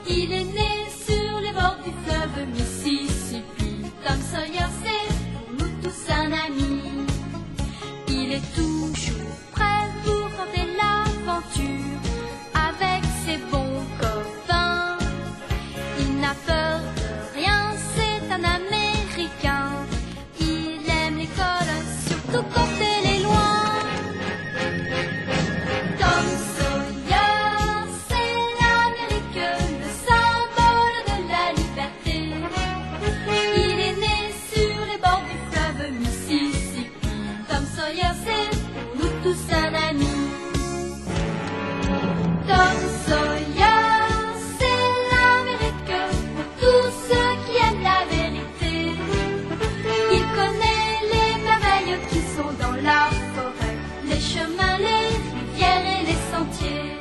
Il est né sur les bords du fleuve Mississippi. Tom Sawyer, c'est pour nous tous un ami. Il est toujours prêt pour tenter l'aventure avec ses bons copains. Il n'a peur de rien, c'est un Américain. Il aime l'école, surtout quand elle est loin. Tom Sawyer, c'est l'Amérique, le symbole de la liberté. Il est né sur les bords du fleuve Mississippi. Tom Sawyer, c'est pour nous tous un ami. Tom Sawyer, c'est l'Amérique pour tous ceux qui aiment la vérité. Il connaît les merveilles qui sont dans la forêt, les chemins, les rivières et les sentiers.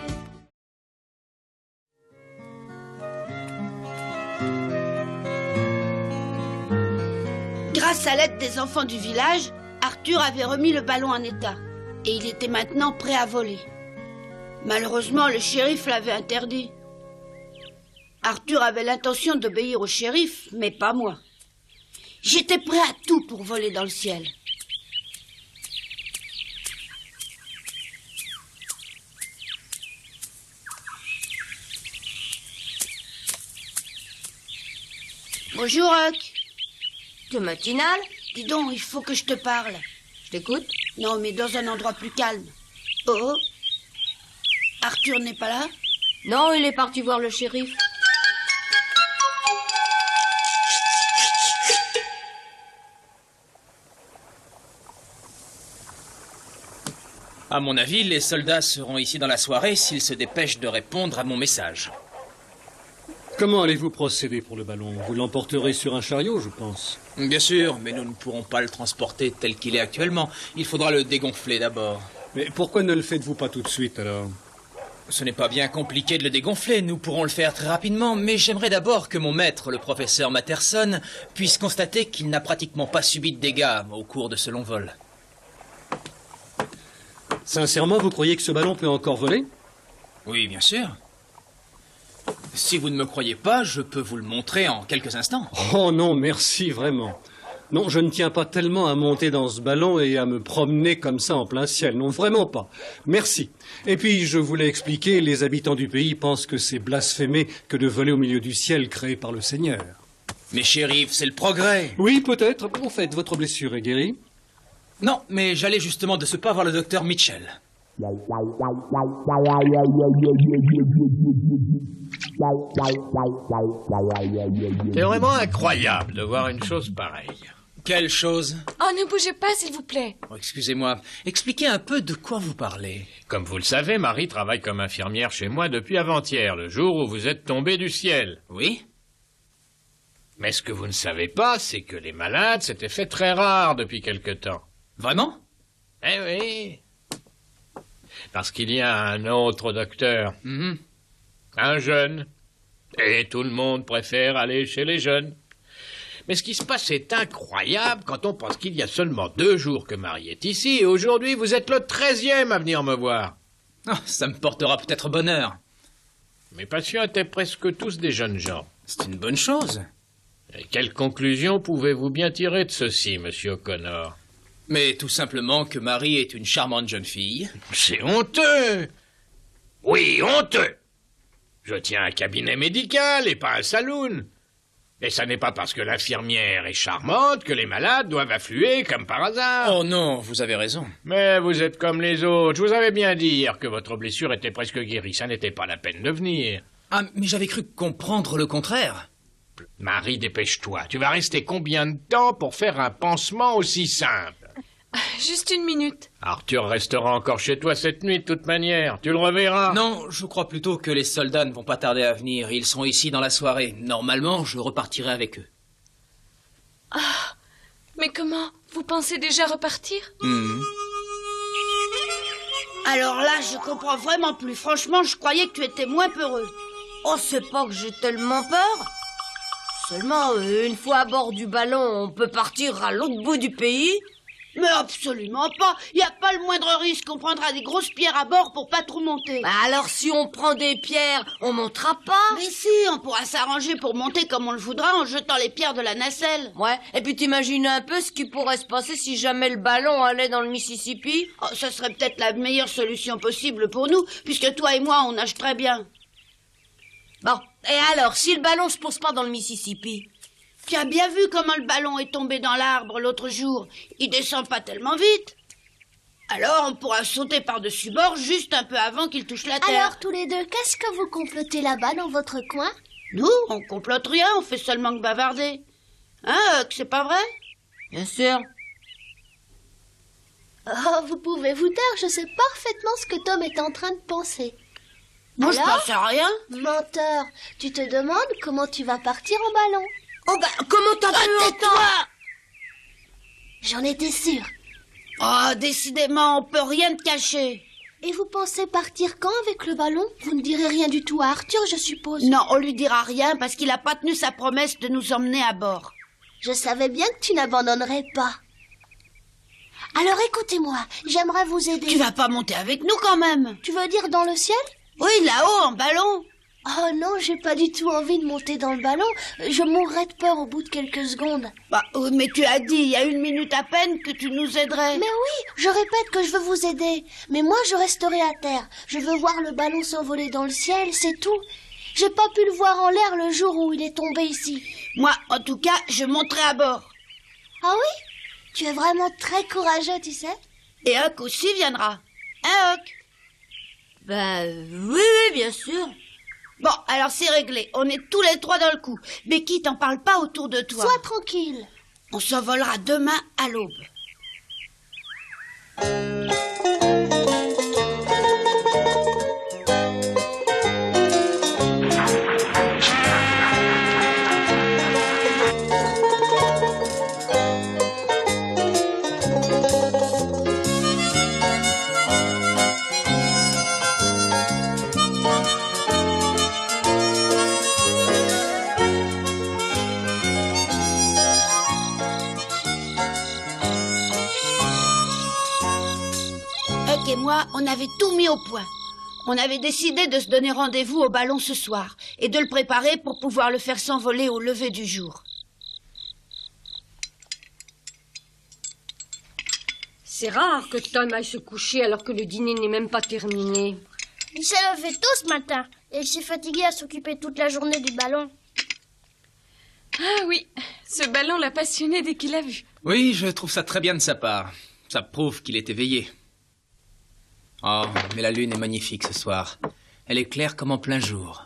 Grâce à l'aide des enfants du village, Arthur avait remis le ballon en état et il était maintenant prêt à voler. Malheureusement, le shérif l'avait interdit. Arthur avait l'intention d'obéir au shérif, mais pas moi. J'étais prêt à tout pour voler dans le ciel. Bonjour, Huck. De matinale? Dis donc, il faut que je te parle. Je t'écoute. Non, mais dans un endroit plus calme. Oh, Arthur n'est pas là? Non, il est parti voir le shérif. À mon avis, les soldats seront ici dans la soirée s'ils se dépêchent de répondre à mon message. Comment allez-vous procéder pour le ballon? Vous l'emporterez sur un chariot, je pense. Bien sûr, mais nous ne pourrons pas le transporter tel qu'il est actuellement. Il faudra le dégonfler d'abord. Mais pourquoi ne le faites-vous pas tout de suite, alors? Ce n'est pas bien compliqué de le dégonfler, nous pourrons le faire très rapidement, mais j'aimerais d'abord que mon maître, le professeur Matterson, puisse constater qu'il n'a pratiquement pas subi de dégâts au cours de ce long vol. Sincèrement, vous croyez que ce ballon peut encore voler? Oui, bien sûr. Si vous ne me croyez pas, je peux vous le montrer en quelques instants. Oh non, merci, vraiment. Non, je ne tiens pas tellement à monter dans ce ballon et à me promener comme ça en plein ciel. Non, vraiment pas. Merci. Et puis, je voulais expliquer, les habitants du pays pensent que c'est blasphémé que de voler au milieu du ciel créé par le Seigneur. Mais shérif, c'est le progrès. Oui, peut-être. En fait, votre blessure est guérie? Non, mais j'allais justement de ce pas voir le docteur Mitchell. C'est vraiment incroyable de voir une chose pareille. Quelle chose? Oh, ne bougez pas, s'il vous plaît. Oh, excusez-moi, expliquez un peu de quoi vous parlez. Comme vous le savez, Marie travaille comme infirmière chez moi depuis avant-hier, le jour où vous êtes tombé du ciel. Oui? Mais ce que vous ne savez pas, c'est que les malades s'étaient fait très rares depuis quelque temps. Vraiment? Eh oui. Parce qu'il y a un autre docteur. Un jeune. Et tout le monde préfère aller chez les jeunes. Mais ce qui se passe est incroyable quand on pense qu'il y a seulement 2 jours que Marie est ici, et aujourd'hui vous êtes le 13e à venir me voir. Oh, ça me portera peut-être bonheur. Mes patients étaient presque tous des jeunes gens. C'est une bonne chose. Et quelle conclusion pouvez-vous bien tirer de ceci, monsieur O'Connor? Mais tout simplement que Marie est une charmante jeune fille. C'est honteux. Oui, honteux. Je tiens un cabinet médical et pas un saloon. Et ça n'est pas parce que l'infirmière est charmante que les malades doivent affluer comme par hasard. Oh non, vous avez raison. Mais vous êtes comme les autres. Je vous avais bien dit hier que votre blessure était presque guérie. Ça n'était pas la peine de venir. Ah, mais j'avais cru comprendre le contraire. Marie, dépêche-toi. Tu vas rester combien de temps pour faire un pansement aussi simple? Juste une minute. Arthur restera encore chez toi cette nuit de toute manière. Tu le reverras. Non, je crois plutôt que les soldats ne vont pas tarder à venir. Ils sont ici dans la soirée. Normalement, je repartirai avec eux. Ah, mais comment? Vous pensez déjà repartir? Alors là, je comprends vraiment plus. Franchement, je croyais que tu étais moins peureux. Oh, c'est pas que j'ai tellement peur. Seulement, une fois à bord du ballon, on peut partir à l'autre bout du pays. Mais absolument pas. Il n'y a pas le moindre risque. On prendra des grosses pierres à bord pour pas trop monter. Bah alors si on prend des pierres, on montera pas. Mais si, on pourra s'arranger pour monter comme on le voudra en jetant les pierres de la nacelle. Ouais, et puis t'imagines un peu ce qui pourrait se passer si jamais le ballon allait dans le Mississippi? Oh, ça serait peut-être la meilleure solution possible pour nous, puisque toi et moi, on nage très bien. Bon, et alors, si le ballon se pose pas dans le Mississippi? Tu as bien vu comment le ballon est tombé dans l'arbre l'autre jour. Il descend pas tellement vite. Alors on pourra sauter par-dessus bord juste un peu avant qu'il touche la terre. Alors tous les deux, qu'est-ce que vous complotez là-bas dans votre coin? Nous, on complote rien, on fait seulement que bavarder. Hein, Huck, c'est pas vrai? Bien sûr. Oh, vous pouvez vous taire, je sais parfaitement ce que Tom est en train de penser. Moi, je Alors pense à rien. Menteur, tu te demandes comment tu vas partir en ballon? Oh bah, comment t'as pu entendre? Tais-toi! J'en étais sûre. Oh, décidément, on peut rien te cacher. Et vous pensez partir quand avec le ballon? Vous ne direz rien du tout à Arthur, je suppose. Non, on lui dira rien parce qu'il a pas tenu sa promesse de nous emmener à bord. Je savais bien que tu n'abandonnerais pas. Alors écoutez-moi, j'aimerais vous aider. Tu vas pas monter avec nous quand même? Tu veux dire dans le ciel? Oui, là-haut, en ballon. Oh non, j'ai pas du tout envie de monter dans le ballon. Je mourrais de peur au bout de quelques secondes. Bah, oui, mais tu as dit il y a 1 minute à peine que tu nous aiderais. Mais oui, je répète que je veux vous aider. Mais moi, je resterai à terre. Je veux voir le ballon s'envoler dans le ciel, c'est tout. J'ai pas pu le voir en l'air le jour où il est tombé ici. Moi, en tout cas, je monterai à bord. Ah oui? Tu es vraiment très courageux, tu sais. Et Huck aussi viendra. Hein, Huck? Bah, oui, bien sûr. Bon, alors c'est réglé. On est tous les 3 dans le coup. Becky, t'en parles pas autour de toi. Sois tranquille. On s'envolera demain à l'aube. Huck et moi, on avait tout mis au point. On avait décidé de se donner rendez-vous au ballon ce soir et de le préparer pour pouvoir le faire s'envoler au lever du jour. C'est rare que Tom aille se coucher alors que le dîner n'est même pas terminé. Il s'est levé tôt ce matin et il s'est fatigué à s'occuper toute la journée du ballon. Ah oui, ce ballon l'a passionné dès qu'il l'a vu. Oui, je trouve ça très bien de sa part. Ça prouve qu'il est éveillé. Oh, mais la lune est magnifique ce soir. Elle est claire comme en plein jour.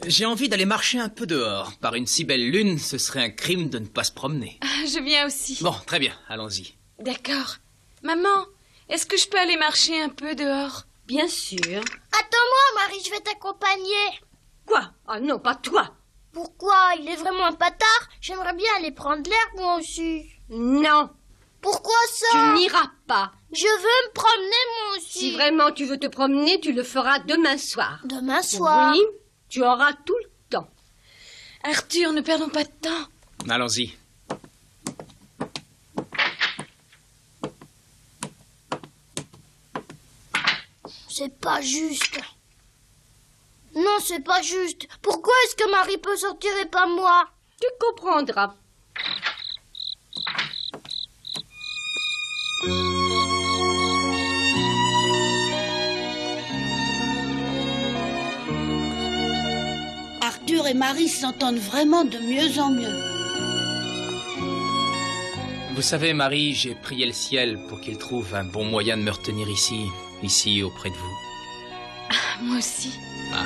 J'ai envie d'aller marcher un peu dehors. Par une si belle lune, ce serait un crime de ne pas se promener. Ah, je viens aussi. Bon, très bien, allons-y. D'accord. Maman, est-ce que je peux aller marcher un peu dehors? Bien sûr. Attends-moi, Marie, je vais t'accompagner. Quoi? Ah non, pas toi. Pourquoi? Il est vraiment un patard. J'aimerais bien aller prendre l'air, moi aussi. Non, Pourquoi tu ça? n'iras pas. Je veux me promener, moi aussi. Si vraiment tu veux te promener, tu le feras demain soir. Demain soir. Oui, tu auras tout le temps. Arthur, ne perdons pas de temps. Allons-y. C'est pas juste. Non, c'est pas juste. Pourquoi est-ce que Marie peut sortir et pas moi? Tu comprendras. Arthur et Marie s'entendent vraiment de mieux en mieux. Vous savez, Marie, j'ai prié le ciel pour qu'il trouve un bon moyen de me retenir ici auprès de vous. Moi aussi. Ah.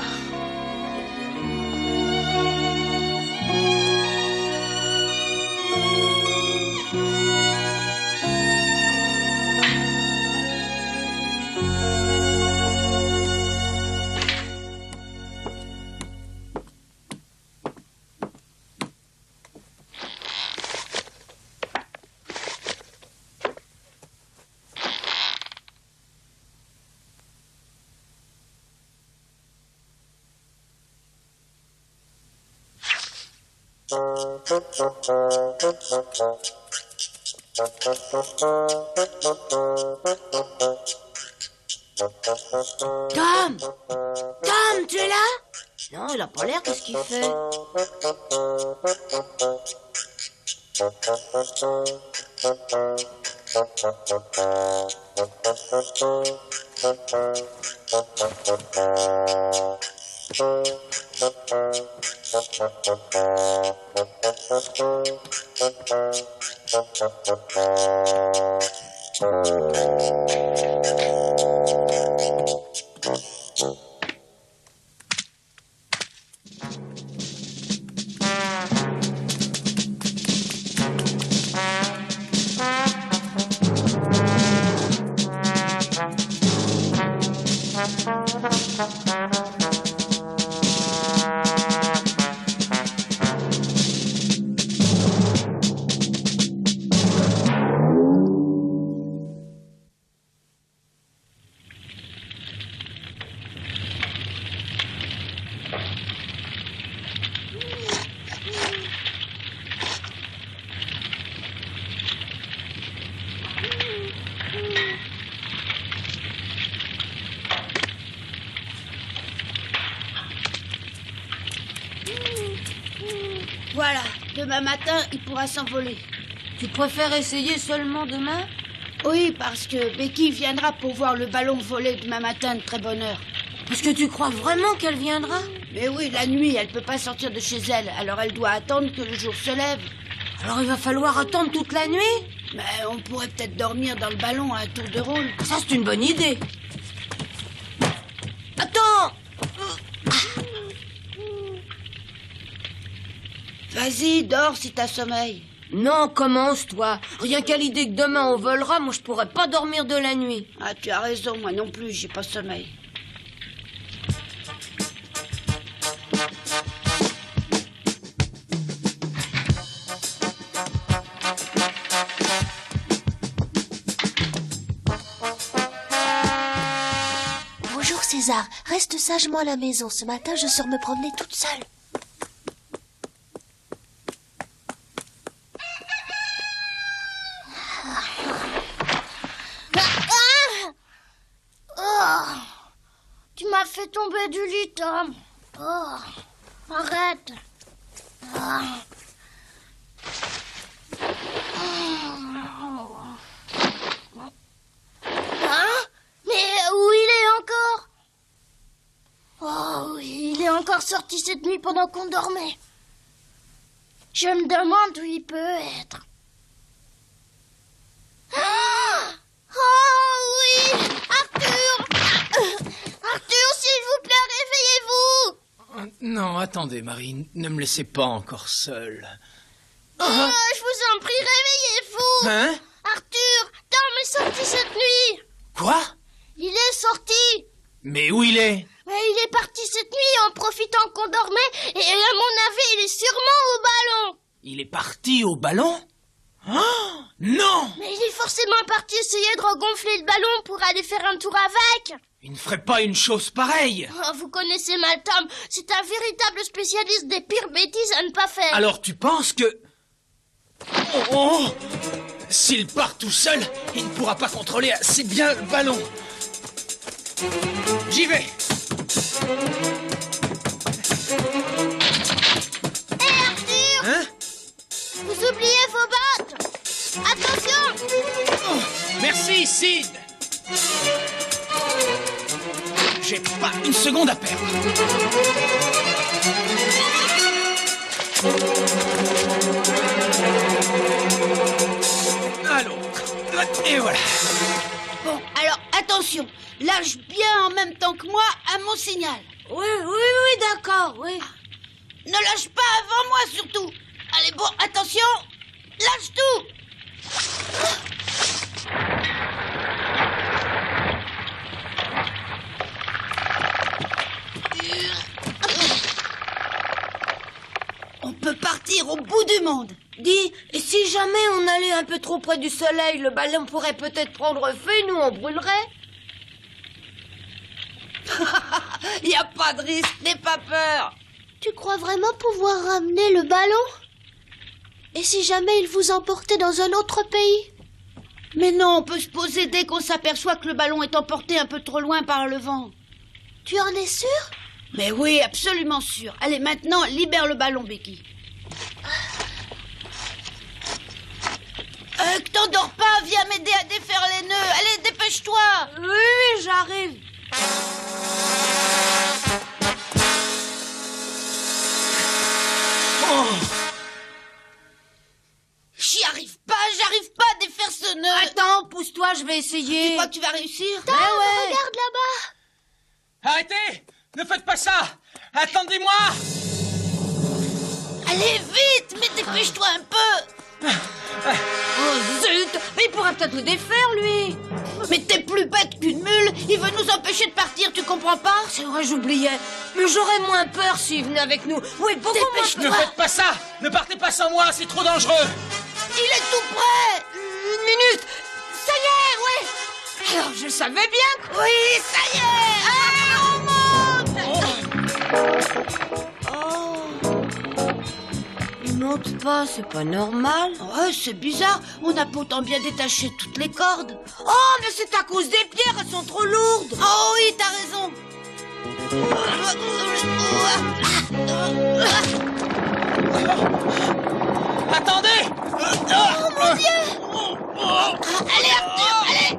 Tom! Tom, tu es là? Non, il a pas l'air, qu'est-ce qu'il fait? Voilà, demain matin, il pourra s'envoler. Tu préfères essayer seulement demain? Oui, parce que Becky viendra pour voir le ballon voler demain matin de très bonne heure. Parce que tu crois vraiment qu'elle viendra? Mais oui, la nuit, elle peut pas sortir de chez elle, alors elle doit attendre que le jour se lève. Alors il va falloir attendre toute la nuit? Mais on pourrait peut-être dormir dans le ballon à un tour de rôle. Ça, c'est une bonne idée. Attends! Vas-y, dors si t'as sommeil. Non, commence, toi. Rien qu'à l'idée que demain on volera, moi je pourrais pas dormir de la nuit. Ah, tu as raison, moi non plus, j'ai pas sommeil. Bonjour César, reste sagement à la maison. Ce matin, je sors me promener toute seule. Tu m'as fait tomber du lit, Tom. Oh, arrête. Mais où il est encore? Oh oui, il est encore sorti cette nuit pendant qu'on dormait. Je me demande où il peut être. Oh oui, Arthur! Arthur, s'il vous plaît, réveillez-vous! Non, attendez, Marie, ne me laissez pas encore seule. Je vous en prie, réveillez-vous! Hein? Arthur, Tom est sorti cette nuit! Quoi? Il est sorti! Mais où il est? Mais il est parti cette nuit en profitant qu'on dormait, et à mon avis, il est sûrement au ballon! Il est parti au ballon? Oh, non! Mais il est forcément parti essayer de regonfler le ballon pour aller faire un tour avec! Il ne ferait pas une chose pareille! Oh, vous connaissez mal Tom, c'est un véritable spécialiste des pires bêtises à ne pas faire! Alors tu penses que... Oh! S'il part tout seul, il ne pourra pas contrôler assez bien le ballon. J'y vais! Hé Arthur! Hein? Vous oubliez vos bottes! Attention! Oh, merci, Sid! J'ai pas une seconde à perdre. À l'autre. Et voilà. Bon, alors attention, lâche bien en même temps que moi à mon signal. Oui, d'accord, oui. Ne lâche pas avant moi surtout. Allez, bon, attention, lâche tout. On peut partir au bout du monde. Dis, et si jamais on allait un peu trop près du soleil, le ballon pourrait peut-être prendre feu et nous on brûlerait? Il n'y a pas de risque, n'aie pas peur. Tu crois vraiment pouvoir ramener le ballon? Et si jamais il vous emportait dans un autre pays? Mais non, on peut se poser dès qu'on s'aperçoit que le ballon est emporté un peu trop loin par le vent. Tu en es sûr? Mais oui, absolument sûr. Allez, maintenant, libère le ballon, Becky. Que t'endors pas, viens m'aider à défaire les nœuds. Allez, dépêche-toi. Oui, j'arrive. J'arrive pas à défaire ce nœud. Attends, pousse-toi, je vais essayer. Tu crois que tu vas réussir? Tom, regarde là-bas. Arrêtez! Ne faites pas ça! Attendez-moi! Allez, vite, mais dépêche-toi un peu. Oh zut! Mais il pourrait peut-être le défaire, lui. Mais t'es plus bête qu'une mule. Il veut nous empêcher de partir, tu comprends pas? C'est vrai, j'oubliais. Mais j'aurais moins peur s'il venait avec nous. Oui, beaucoup moins Ne peur. faites pas ça! Ne partez pas sans moi, c'est trop dangereux! Il est tout prêt. Une minute. Ça y est, ouais. Alors, je savais bien que... Oui, ça y est. Allez, on monte. Il monte pas, c'est pas normal. Ouais, c'est bizarre. On a pourtant bien détaché toutes les cordes. Oh, mais c'est à cause des pierres, elles sont trop lourdes. Oh oui, t'as raison. Attendez! Oh mon Dieu! Allez, Arthur, allez!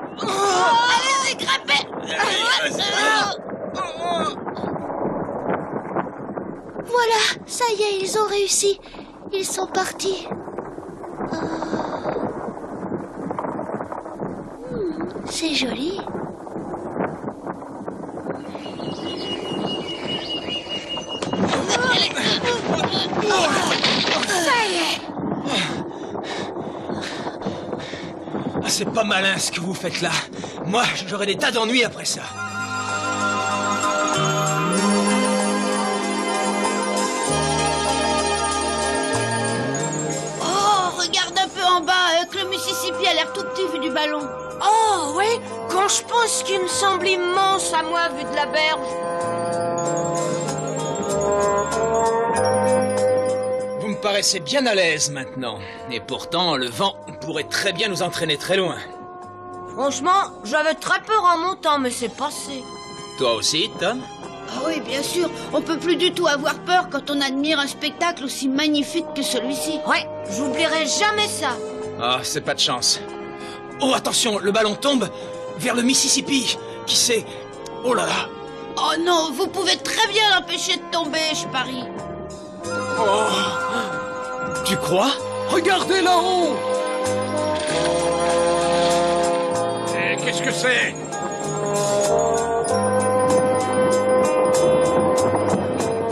Allez, grimpez! Voilà, ça y est, ils ont réussi. Ils sont partis. C'est joli. Ça y est. Ah, c'est pas malin ce que vous faites là. Moi, j'aurais des tas d'ennuis après ça. Oh, regarde un peu en bas, que le Mississippi a l'air tout petit vu du ballon. Oh, oui, quand je pense qu'il me semble immense à moi vu de la berge. Vous me paraissez bien à l'aise maintenant. Et pourtant, le vent pourrait très bien nous entraîner très loin. Franchement, j'avais très peur en montant, mais c'est passé. Toi aussi, Tom? Ah oui, bien sûr, on peut plus du tout avoir peur quand on admire un spectacle aussi magnifique que celui-ci. Ouais, j'oublierai jamais ça. Ah, c'est pas de chance. Oh, attention, le ballon tombe vers le Mississippi. Qui sait? Oh là là. Oh non, vous pouvez très bien l'empêcher de tomber, je parie. Oh. Tu crois? Regardez là-haut! Qu'est-ce que c'est?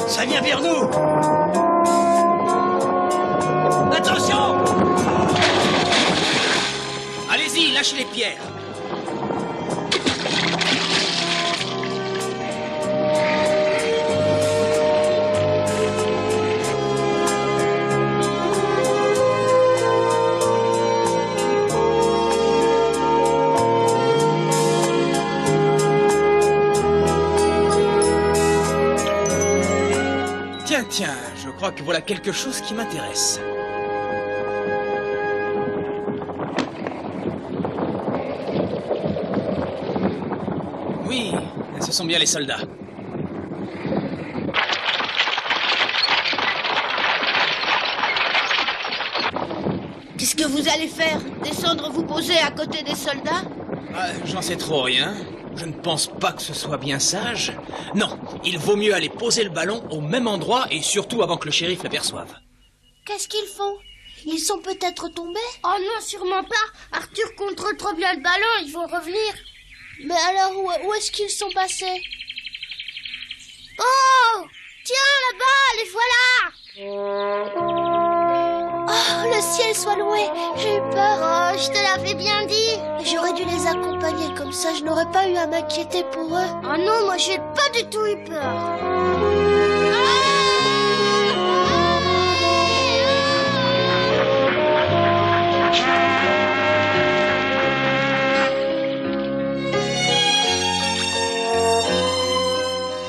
Ça vient vers nous. Attention! Allez-y, lâchez les pierres. Tiens, je crois que voilà quelque chose qui m'intéresse. Oui, ce sont bien les soldats. Qu'est-ce que vous allez faire? Descendre vous poser à côté des soldats? J'en sais trop rien. Je ne pense pas que ce soit bien sage. Non, il vaut mieux aller poser le ballon au même endroit et surtout avant que le shérif l'aperçoive. Qu'est-ce qu'ils font? Ils sont peut-être tombés? Oh non, sûrement pas. Arthur contrôle trop bien le ballon, ils vont revenir. Mais alors, où est-ce qu'ils sont passés? Oh! Tiens, là-bas, les voilà! Oh, le ciel soit loué. J'ai eu peur. Oh, je te l'avais bien dit. J'aurais dû les accompagner, comme ça je n'aurais pas eu à m'inquiéter pour eux. Oh non, moi j'ai pas du tout eu peur.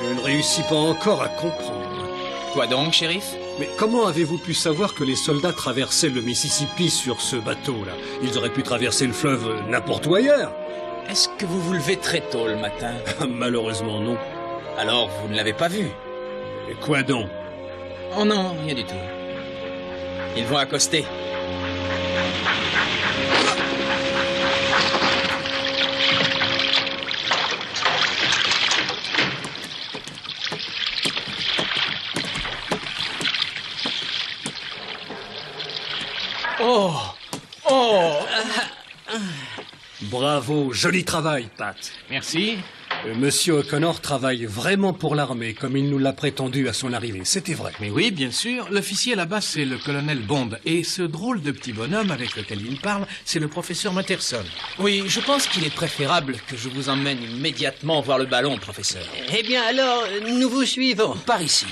Je ne réussis pas encore à comprendre. Quoi donc, shérif? Mais comment avez-vous pu savoir que les soldats traversaient le Mississippi sur ce bateau-là? Ils auraient pu traverser le fleuve n'importe où ailleurs. Est-ce que vous vous levez très tôt le matin? Malheureusement, non. Alors, vous ne l'avez pas vu? Et quoi donc? Oh non, rien du tout. Ils vont accoster. Oh! Oh! Bravo, joli travail, Pat. Merci. Monsieur O'Connor travaille vraiment pour l'armée, comme il nous l'a prétendu à son arrivée. C'était vrai. Mais oui, bien sûr. L'officier là-bas, c'est le colonel Bond. Et ce drôle de petit bonhomme avec lequel il parle, c'est le professeur Matterson. Oui, je pense qu'il est préférable que je vous emmène immédiatement voir le ballon, professeur. Eh bien alors, nous vous suivons. Par ici.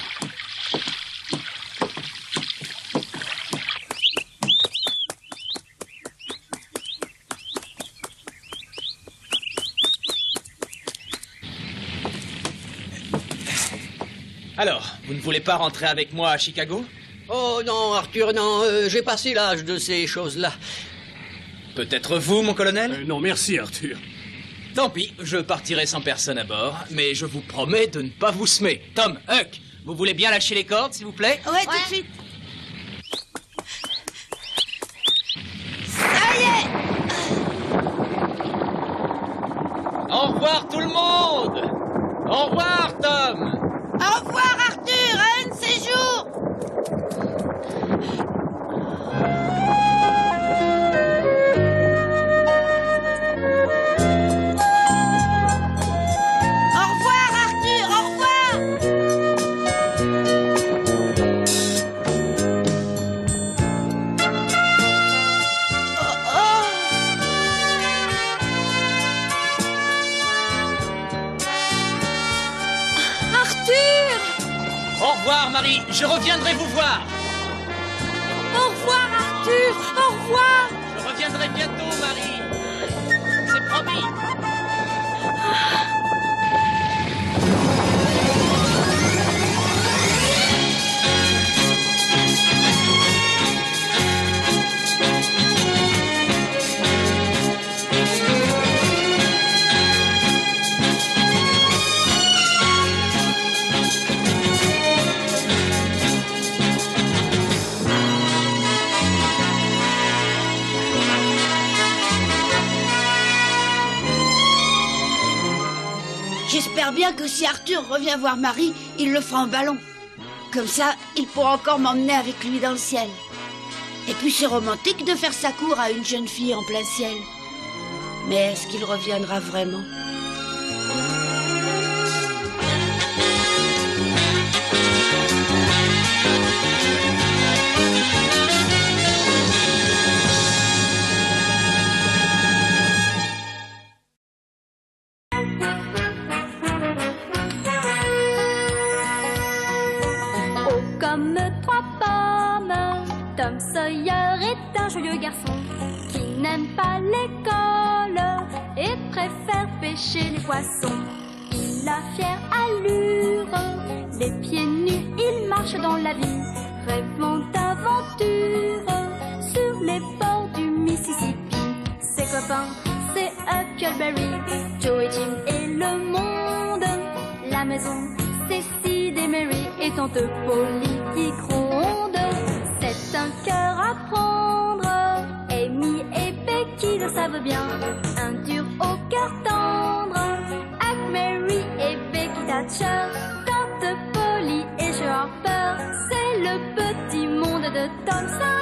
Alors, vous ne voulez pas rentrer avec moi à Chicago? Oh non, Arthur, non, j'ai passé l'âge de ces choses-là. Peut-être vous, mon colonel? Non, merci, Arthur. Tant pis, je partirai sans personne à bord, mais je vous promets de ne pas vous semer. Tom, Huck, vous voulez bien lâcher les cordes, s'il vous plaît? Ouais, tout de suite. Ça y est! Au revoir, tout le monde! Au revoir, Tom! Au revoir, Arthur, à un de ces jours. Au revoir, Arthur, au revoir. Oh, oh. Au revoir, Marie. Je reviendrai vous voir. Au revoir, Arthur. Au revoir. Je reviendrai bientôt, Marie. C'est promis. J'espère bien que si Arthur revient voir Marie, il le fera en ballon. Comme ça, il pourra encore m'emmener avec lui dans le ciel. Et puis c'est romantique de faire sa cour à une jeune fille en plein ciel. Mais est-ce qu'il reviendra vraiment ? Comme trois pommes, Tom Sawyer est un joyeux garçon qui n'aime pas l'école et préfère pêcher les poissons. Il a fière allure, les pieds nus, il marche dans la vie, rêvant d'aventure sur les bords du Mississippi. Ses copains, c'est Huckleberry, Joe et Jim et le monde. La maison, c'est Sid et Mary et tante Polly qui gronde. C'est un cœur à prendre, Amy et Becky le savent bien. Un dur au cœur tendre, Huck, Mary et Becky Thatcher. Tante Polly et Joe Harper, c'est le petit monde de Tom Sawyer.